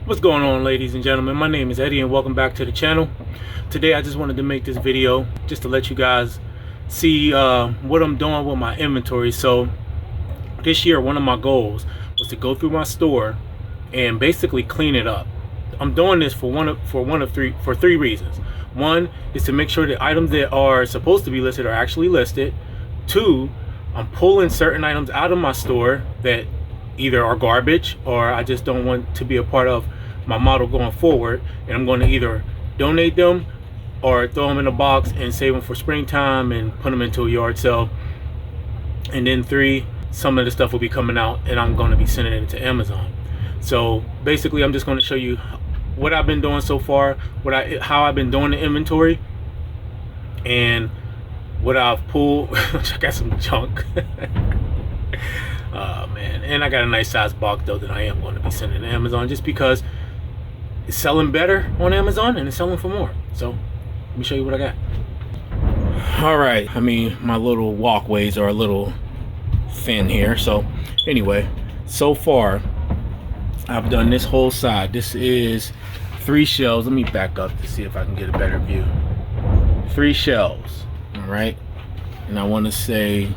What's going on, ladies and gentlemen? My name is Eddie and welcome back to the channel. Today I just wanted to make this video just to let you guys see what I'm doing with my inventory. So this year one of my goals was to go through my store and basically clean it up. I'm doing this for three reasons. One is to make sure the items that are supposed to be listed are actually listed. Two, I'm pulling certain items out of my store that either are garbage or I just don't want to be a part of my model going forward, and I'm going to either donate them or throw them in a box and save them for springtime and put them into a yard sale. And then three, some of the stuff will be coming out and I'm going to be sending it to Amazon. So basically I'm just going to show you what I've been doing so far, how I've been doing the inventory, and what I've pulled. I got some junk. Oh man, and I got a nice size box though that I am going to be sending to Amazon just because it's selling better on Amazon and it's selling for more. So let me show you what I got. All right, I mean, my little walkways are a little thin here. So anyway, so far I've done this whole side. This is 3 shelves. Let me back up to see if I can get a better view. 3 shelves, all right? And I want to say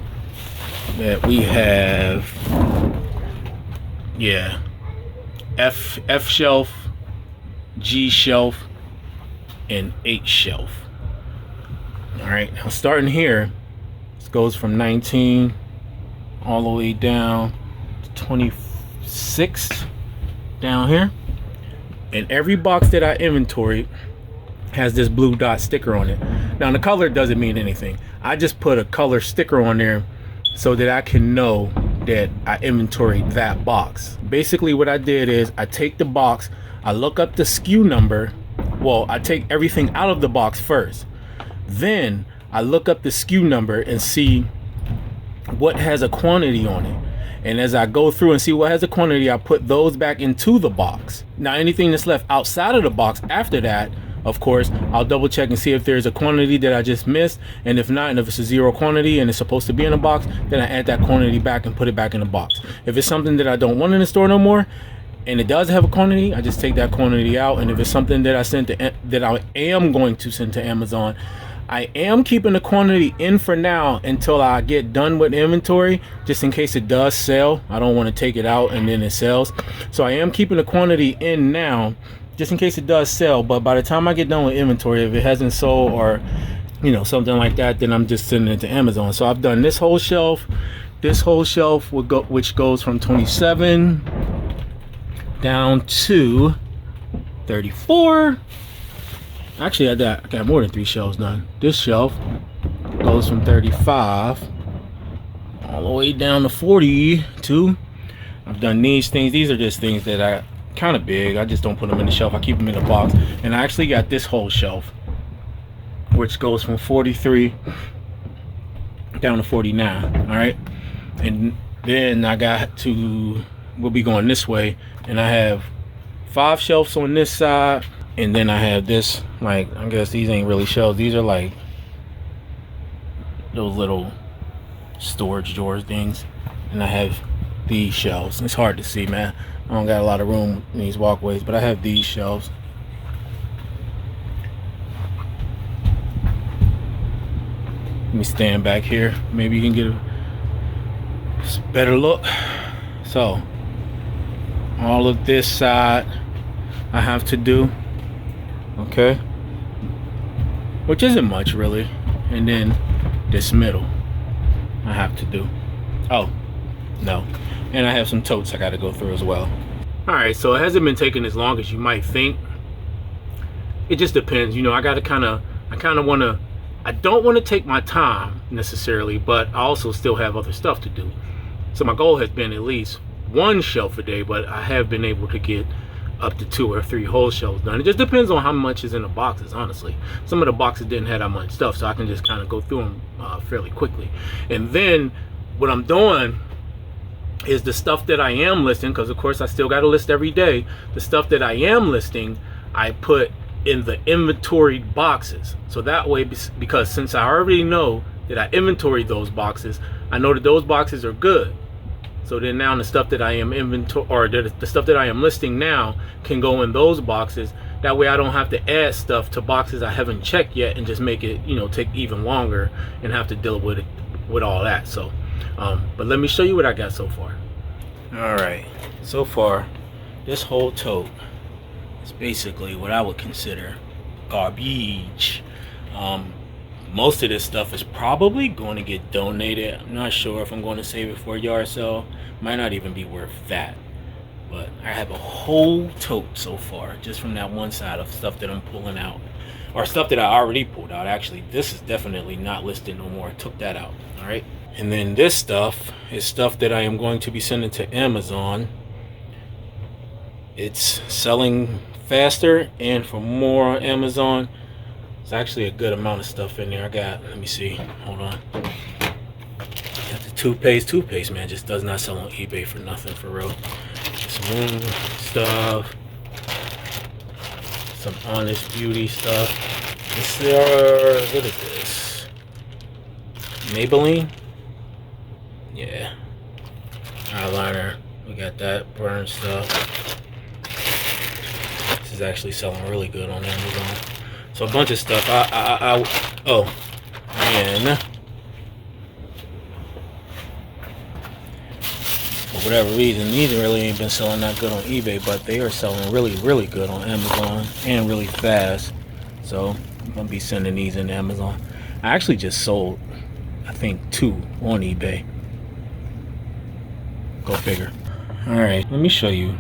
that we have, yeah, F shelf, G shelf, and H shelf. All right, now starting here, this goes from 19 all the way down to 26 down here. And every box that I inventoried has this blue dot sticker on it. Now the color doesn't mean anything. I just put a color sticker on there so that I can know that I inventoried that box. Basically what I did is I take the box, I look up the SKU number. Well, I take everything out of the box first. Then I look up the SKU number and see what has a quantity on it. And as I go through and see what has a quantity, I put those back into the box. Now anything that's left outside of the box after that, of course, I'll double check and see if there's a quantity that I just missed. And if not, and if it's a 0 quantity and it's supposed to be in a box, then I add that quantity back and put it back in the box. If it's something that I don't want in the store no more and it does have a quantity, I just take that quantity out. And if it's something that I am going to send to Amazon, I am keeping the quantity in for now until I get done with inventory, just in case it does sell. I don't want to take it out and then it sells. So I am keeping the quantity in now, just in case it does sell. But by the time I get done with inventory, if it hasn't sold or, you know, something like that, then I'm just sending it to Amazon. So I've done this whole shelf which goes from 27 down to 34. Actually, I got more than 3 shelves done. This shelf goes from 35 all the way down to 42. I've done these things. These are just things that I kind of big. I just don't put them in the shelf. I keep them in the box. And I actually got this whole shelf, which goes from 43 down to 49. All right. And then we'll be going this way. And I have 5 shelves on this side. And then I have this, like, I guess these ain't really shelves. These are like those little storage drawers things. And I have these shelves. It's hard to see, man. I don't got a lot of room in these walkways, but I have these shelves. Let me stand back here. Maybe you can get a better look. So, all of this side I have to do. Okay, which isn't much really. And then this middle I have to do. Oh no, and I have some totes I got to go through as well. All right, so it hasn't been taking as long as you might think. It just depends, you know. I don't want to take my time necessarily, but I also still have other stuff to do. So my goal has been at least 1 shelf a day, but I have been able to get up to 2 or 3 whole shelves done. It just depends on how much is in the boxes, honestly. Some of the boxes didn't have that much stuff, so I can just kind of go through them fairly quickly. And then what I'm doing is the stuff that I am listing, because of course I still got to list every day. The stuff that I am listing, I put in the inventoried boxes. So that way, because since I already know that I inventoried those boxes, I know that those boxes are good. So then now the stuff that I am inventory, or the stuff that I am listing now, can go in those boxes. That way I don't have to add stuff to boxes I haven't checked yet and just make it, take even longer and have to deal with it, with all that. So but let me show you what I got so far. All right, so far this whole tote is basically what I would consider garbage. Most of this stuff is probably going to get donated. I'm not sure if I'm going to save it for a yard sale. Might not even be worth that. But I have a whole tote so far, just from that one side of stuff that I'm pulling out, or stuff that I already pulled out. Actually, this is definitely not listed no more. I took that out. All right. And then this stuff is stuff that I am going to be sending to Amazon. It's selling faster and for more on Amazon. It's actually a good amount of stuff in there. I got, let me see, hold on. Got the toothpaste, man, just does not sell on eBay for nothing, for real. Some moon stuff, some Honest Beauty stuff. What is this? Maybelline? Yeah. Eyeliner, we got that burn stuff. This is actually selling really good on Amazon. So a bunch of stuff. Oh, man. For whatever reason, these really ain't been selling that good on eBay, but they are selling really, really good on Amazon and really fast. So I'm gonna be sending these in Amazon. I actually just sold, I think, 2 on eBay. Go figure. All right, let me show you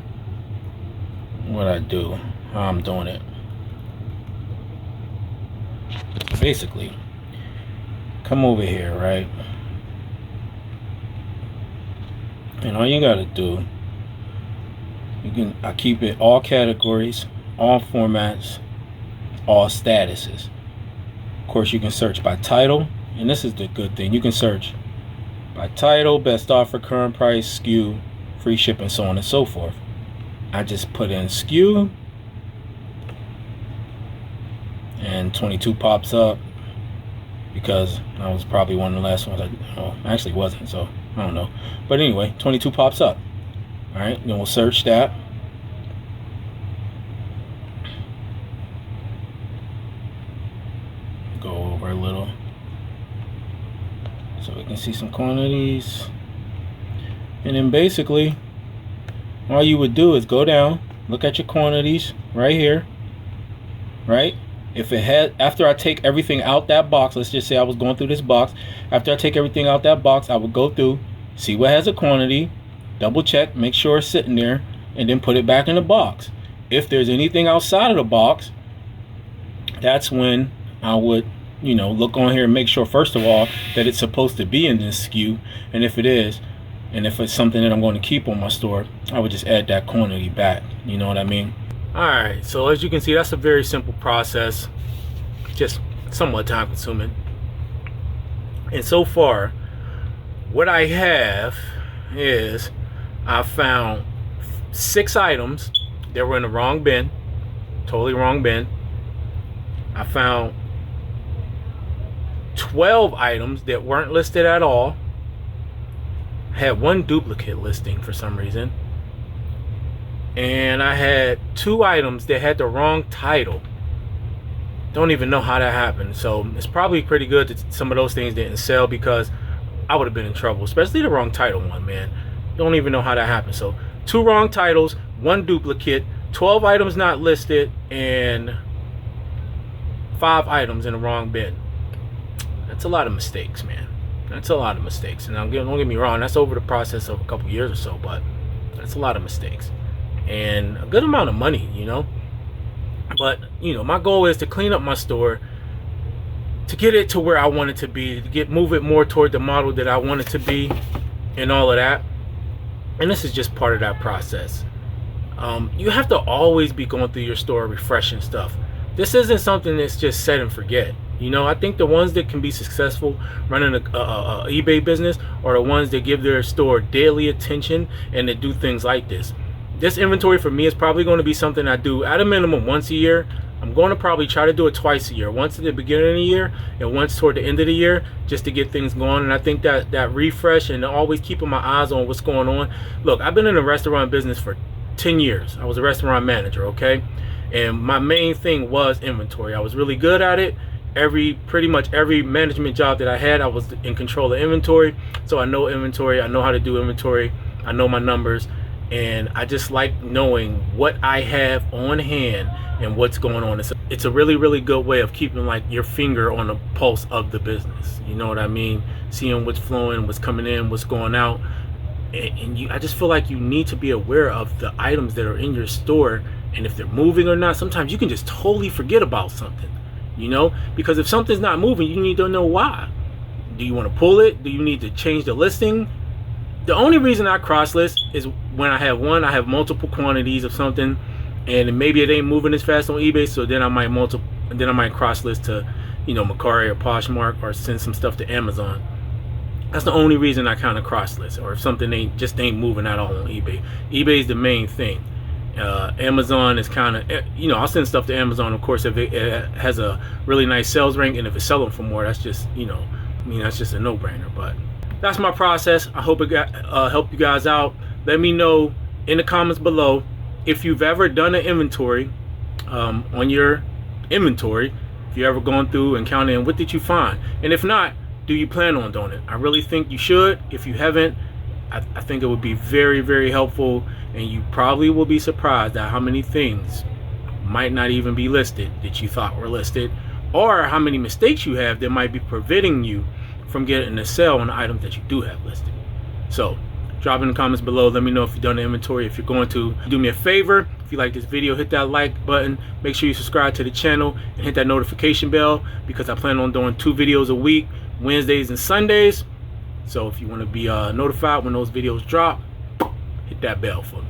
what I do, how I'm doing it. Basically, come over here, right? And all you gotta do, I keep it all categories, all formats, all statuses. Of course, you can search by title, and this is the good thing. You can search by title, best offer, current price, SKU, free shipping, so on and so forth. I just put in SKU, and 22 pops up, because I was probably one of the last ones. Actually wasn't, so I don't know. But anyway, 22 pops up. All right, then we'll search that. Go over a little so we can see some quantities. And then basically, all you would do is go down, look at your quantities right here, right? If it had, after I take everything out that box, let's just say I was going through this box. After I take everything out that box, I would go through, see what has a quantity, double check, make sure it's sitting there, and then put it back in the box. If there's anything outside of the box, that's when I would, look on here and make sure, first of all, that it's supposed to be in this SKU. And if it is, and if it's something that I'm going to keep on my store, I would just add that quantity back. You know what I mean? Alright, so as you can see, that's a very simple process, just somewhat time consuming. And so far, what I have is, I found 6 items that were in the wrong bin, totally wrong bin. I found 12 items that weren't listed at all. I had 1 duplicate listing for some reason. And I had 2 items that had the wrong title. Don't even know how that happened. So it's probably pretty good that some of those things didn't sell, because I would have been in trouble, especially the wrong title one, man. Don't even know how that happened. So 2 wrong titles, 1 duplicate, 12 items not listed, and 5 items in the wrong bin. That's a lot of mistakes, man. That's a lot of mistakes. And don't get me wrong, that's over the process of a couple years or so, but that's a lot of mistakes. And a good amount of money, But, my goal is to clean up my store, to get it to where I want it to be, to move it more toward the model that I want it to be, and all of that. And this is just part of that process. You have to always be going through your store, refreshing stuff. This isn't something that's just set and forget. I think the ones that can be successful running a eBay business are the ones that give their store daily attention and that do things like this. This inventory for me is probably going to be something I do at a minimum once a year, I'm going to probably try to do it twice a year, once at the beginning of the year and once toward the end of the year, just to get things going. And I think that refresh and always keeping my eyes on what's going on. Look, I've been in the restaurant business for 10 years. I was a restaurant manager, okay? And my main thing was inventory. I was really good at it. Pretty much every management job that I had, I was in control of inventory. So I know inventory, I know how to do inventory, I know my numbers, and I just like knowing what I have on hand and what's going on. It's a really, really good way of keeping like your finger on the pulse of the business. You know what I mean? Seeing what's flowing, what's coming in, what's going out. And I just feel like you need to be aware of the items that are in your store, and if they're moving or not. Sometimes you can just totally forget about something, you know, because if something's not moving, you need to know why. Do you want to pull it? Do you need to change the listing? The only reason I cross list is when I have multiple quantities of something, and maybe it ain't moving as fast on eBay, so then I might cross list to, you know, Mercari or Poshmark, or send some stuff to Amazon. That's the only reason I kind of cross list, or if something ain't moving at all on eBay. eBay is the main thing. Amazon is kind of, you know, I'll send stuff to Amazon, of course, if it has a really nice sales rank, and if it's selling for more, that's just, you know, I mean, that's just a no-brainer. But that's my process. I hope it helped you guys out. Let me know in the comments below if you've ever done an inventory on your inventory. If you ever gone through and counted, and what did you find? And if not, do you plan on doing it? I really think you should. If you haven't, I think it would be very, very helpful, and you probably will be surprised at how many things might not even be listed that you thought were listed, or how many mistakes you have that might be preventing you from getting a sale on the items that you do have listed. So drop in the comments below. Let me know if you've done the inventory. If you're going to, do me a favor, if you like this video, hit that like button. Make sure you subscribe to the channel and hit that notification bell, because I plan on doing 2 videos a week, Wednesdays and Sundays. So if you want to be notified when those videos drop, hit that bell for me.